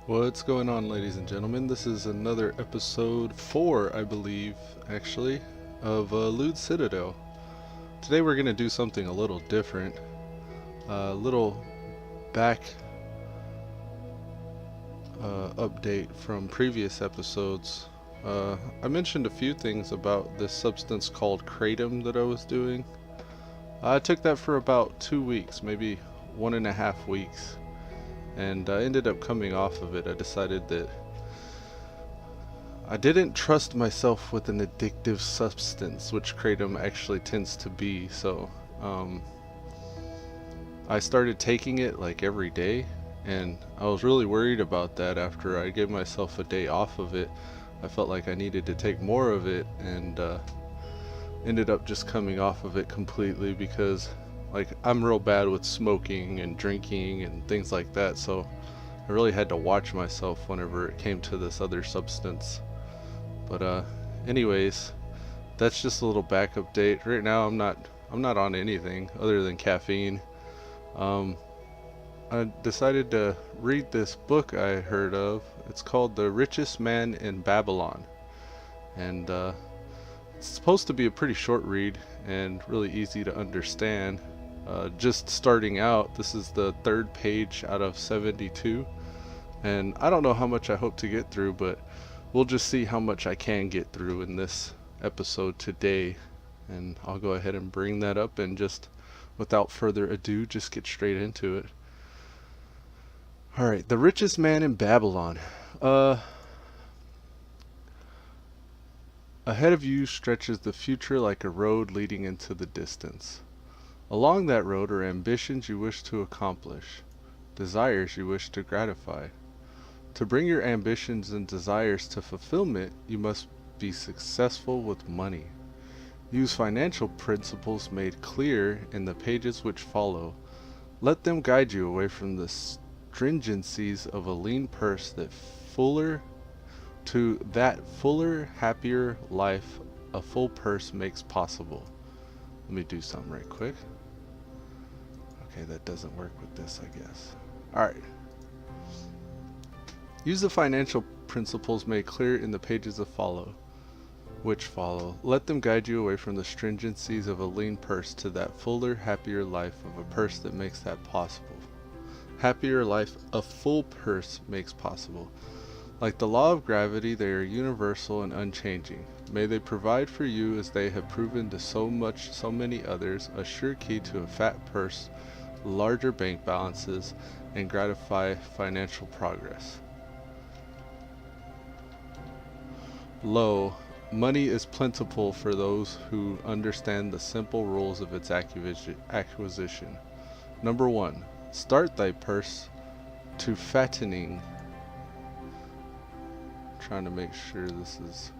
What's going on, ladies and gentlemen? This is another episode 4, I believe, actually, of Elude Citadel. Today we're going to do something a little different. A little back update from previous episodes. I mentioned a few things about this substance called kratom that I was doing. I took that for about 2 weeks, maybe 1.5 weeks. And I ended up coming off of it. I decided that I didn't trust myself with an addictive substance, which kratom actually tends to be. So I started taking it like every day, and I was really worried about that. After I gave myself a day off of it, I felt like I needed to take more of it, and ended up just coming off of it completely because like I'm real bad with smoking and drinking and things like that, so I really had to watch myself whenever it came to this other substance. But anyways, that's just a little back update. Right now I'm not on anything other than caffeine. Um I decided to read this book I heard of. It's called The Richest Man in Babylon. And it's supposed to be a pretty short read and really easy to understand. Just starting out, this is the third page out of 72, and I don't know how much I hope to get through, but we'll just see how much I can get through in this episode today. And I'll go ahead and bring that up and just, without further ado, just get straight into it. Alright, the richest man in Babylon. Ahead of you stretches the future like a road leading into the distance. Along that road are ambitions you wish to accomplish, desires you wish to gratify. To bring your ambitions and desires to fulfillment, you must be successful with money. Use financial principles made clear in the pages which follow. Let them guide you away from the stringencies of a lean purse to that fuller, happier life a full purse makes possible. Let me do something right quick. Okay, that doesn't work with this, I guess. Alright. Use the financial principles made clear in the pages which follow. Let them guide you away from the stringencies of a lean purse to that fuller, happier life of a purse that makes that possible. Happier life a full purse makes possible. Like the law of gravity, they are universal and unchanging. May they provide for you, as they have proven to so many others, a sure key to a fat purse, larger bank balances, and gratify financial progress. Lo, money is plentiful for those who understand the simple rules of its acquisition. Number 1. Start thy purse to fattening. Trying to make sure this is...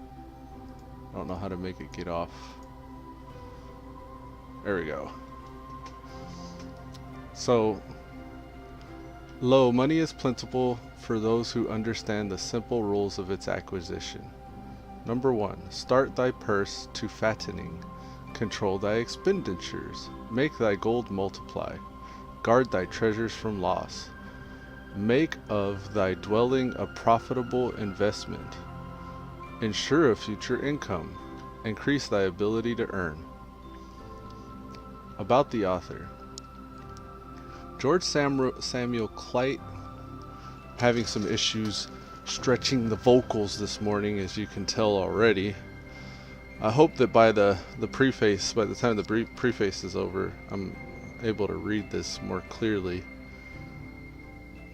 I don't know how to make it get off. There we go. So, lo, money is plentiful for those who understand the simple rules of its acquisition. Number 1. Start thy purse to fattening. Control thy expenditures. Make thy gold multiply. Guard thy treasures from loss. Make of thy dwelling a profitable investment. Ensure a future income. Increase thy ability to earn. About the author. George Samuel Clyte, having some issues stretching the vocals this morning, as you can tell already. I hope that by the time the preface is over, I'm able to read this more clearly.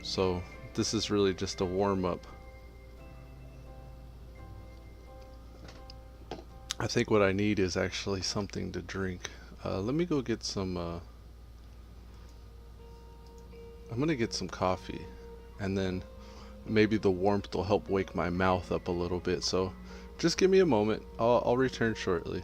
So this is really just a warm-up. I think what I need is actually something to drink. Let me go get some... I'm gonna get some coffee, and then maybe the warmth will help wake my mouth up a little bit. So just give me a moment. I'll return shortly.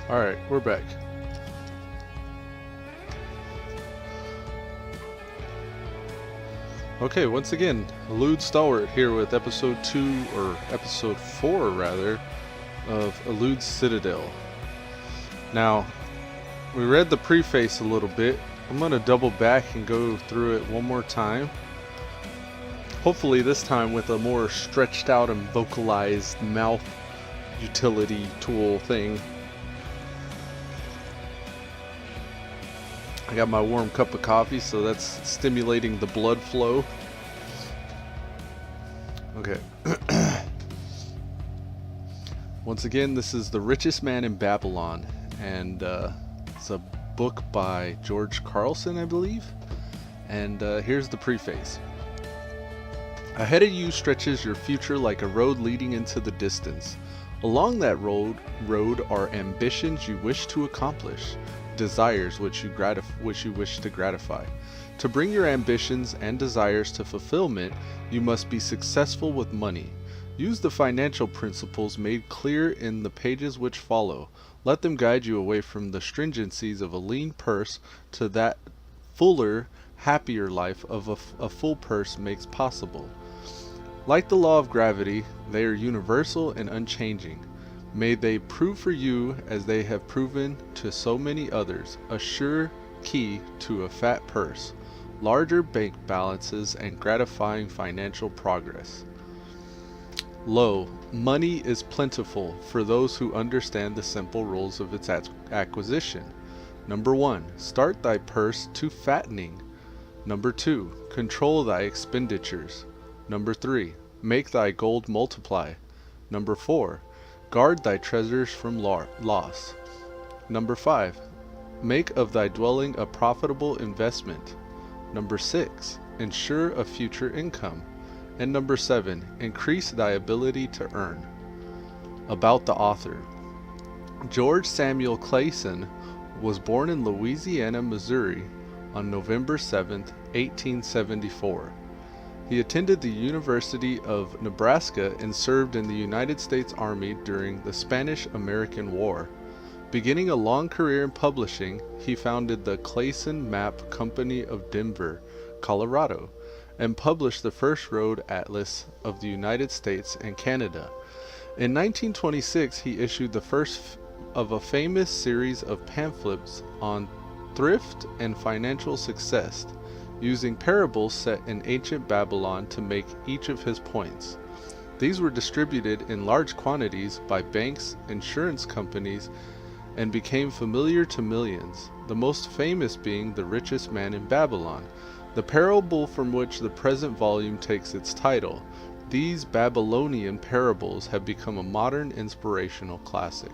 Alright, we're back. Okay, once again, Elude Stalwart here with episode 2, or episode 4 rather, of Elude's Citadel. Now, we read the preface a little bit. I'm going to double back and go through it one more time. Hopefully this time with a more stretched out and vocalized mouth utility tool thing. I got my warm cup of coffee, so that's stimulating the blood flow. Okay. Once again, this is The Richest Man in Babylon, and it's a book by George Carlson, I believe. And here's the preface. Ahead of you stretches your future like a road leading into the distance. Along that road are ambitions you wish to accomplish, desires which you wish to gratify. To bring your ambitions and desires to fulfillment, you must be successful with money. Use the financial principles made clear in the pages which follow. Let them guide you away from the stringencies of a lean purse to that fuller, happier life of a full purse makes possible. Like the law of gravity, they are universal and unchanging. May they prove for you, as they have proven to so many others, a sure key to a fat purse, larger bank balances, and gratifying financial progress. Lo, money is plentiful for those who understand the simple rules of its acquisition. Number 1, start thy purse to fattening. Number 2, control thy expenditures. Number 3, make thy gold multiply. Number 4, guard thy treasures from loss. Number 5, make of thy dwelling a profitable investment. Number 6, ensure a future income. And number 7, increase thy ability to earn. About the author. George Samuel Clayson was born in Louisiana, Missouri on November 7, 1874. He attended the University of Nebraska and served in the United States Army during the Spanish-American War. Beginning a long career in publishing, he founded the Clayson Map Company of Denver, Colorado, and published the first road atlas of the United States and Canada. In 1926, he issued the first of a famous series of pamphlets on thrift and financial success, using parables set in ancient Babylon to make each of his points. These were distributed in large quantities by banks, insurance companies, and became familiar to millions, the most famous being The Richest Man in Babylon, the parable from which the present volume takes its title. These Babylonian parables have become a modern inspirational classic.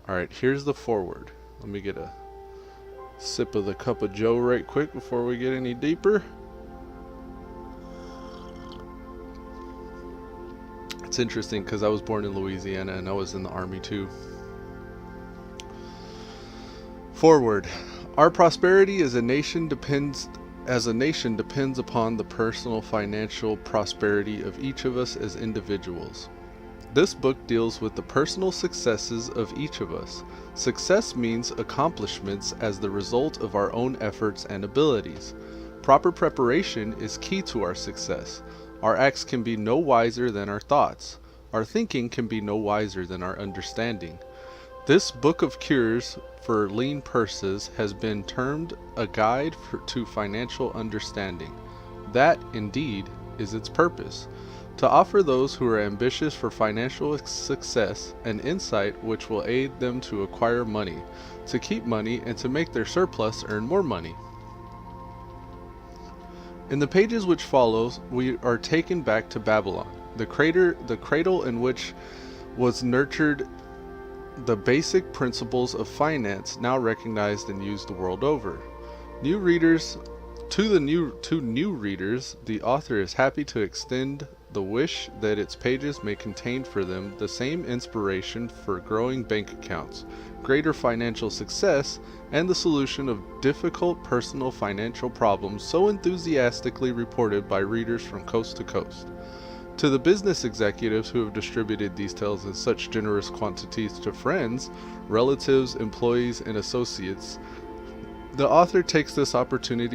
Alright, here's the foreword. Let me get a sip of the cup of joe right quick before we get any deeper. It's interesting because I was born in Louisiana and I was in the Army too. Forward. Our prosperity as a nation depends upon the personal financial prosperity of each of us as individuals. This book deals with the personal successes of each of us. Success means accomplishments as the result of our own efforts and abilities. Proper preparation is key to our success. Our acts can be no wiser than our thoughts. Our thinking can be no wiser than our understanding. This book of cures for lean purses has been termed a guide to financial understanding. That, indeed, is its purpose. To offer those who are ambitious for financial success an insight which will aid them to acquire money, to keep money, and to make their surplus earn more money. In the pages which follow, we are taken back to Babylon, the cradle in which was nurtured the basic principles of finance now recognized and used the world over. To new readers, the author is happy to extend the wish that its pages may contain for them the same inspiration for growing bank accounts, greater financial success, and the solution of difficult personal financial problems so enthusiastically reported by readers from coast to coast. To the business executives who have distributed these tales in such generous quantities to friends, relatives, employees, and associates, the author takes this opportunity